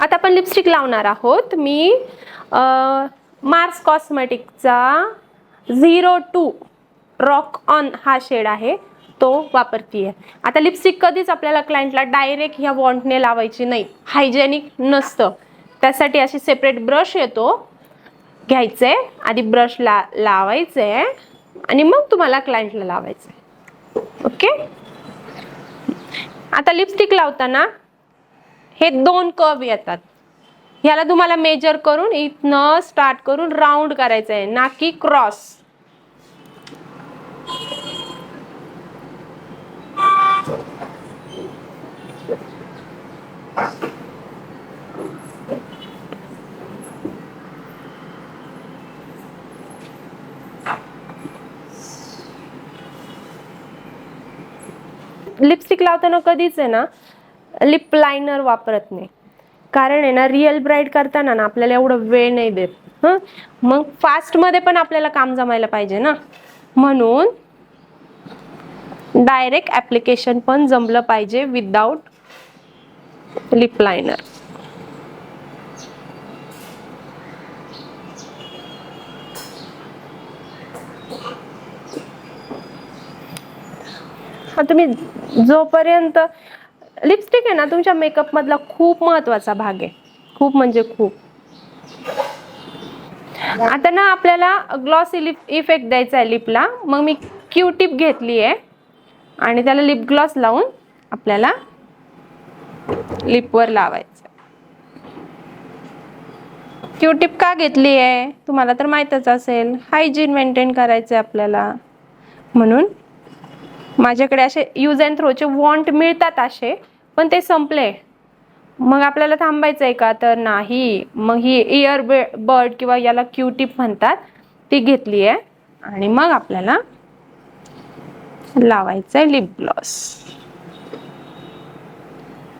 आता आपण लिपस्टिक लावणार आहोत. मी मार्स कॉस्मेटिकचा 02 रॉक ऑन हा शेड आहे तो वापरतीये. आता लिपस्टिक कधीच आपल्याला क्लायंटला डायरेक्ट ह्या वॉन्टने लावायची नाही, हायजेनिक नसतं. त्यासाठी अशी सेपरेट ब्रश येतो, घ्यायचे आधी ब्रशला लावायचे आणि मग तुम्हाला क्लायंटला लावायचे. ओके. आता लिपस्टिक लावताना हे 2 कर्व येतात, ह्याला तुम्हाला मेजर करून इथनं स्टार्ट करून राऊंड करायचं आहे, ना की क्रॉस. लिपस्टिक लावताना कधीच आहे ना लिप लायनर वापरत नाही, कारण आहे ना रिअल ब्राईड करताना ना आपल्याला एवढं वेळ नाही देत. मग फास्ट मध्ये पण आपल्याला काम जमायला पाहिजे ना, म्हणून डायरेक्ट ऍप्लिकेशन पण जमलं पाहिजे विदाउट लिप लायनर. तुम्ही जोपर्यंत लिपस्टिक आहे ना तुमच्या मेकअप मधला खूप महत्वाचा भाग आहे, खूप म्हणजे खूप. आता ना आपल्याला ग्लॉसी लिप इफेक्ट द्यायचा आहे लिपला, मग मी क्यू टिप घेतली आहे आणि त्याला लिप ग्लॉस लावून आपल्याला लिपवर लावायचं. क्यू टिप का घेतली आहे तुम्हाला तर माहीतच असेल, हायजीन मेंटेन करायचं आहे आपल्याला. म्हणून माझ्याकडे असे यूज अँड थ्रोचे वॉन्ट मिळतात असे, पण ते संपले. मग आपल्याला थांबायचं आहे का तर नाही, मग ही इयर बर्ड किंवा याला क्यू टिप म्हणतात ती घेतली आहे आणि मग आपल्याला लावायचं आहे लिप ग्लॉस.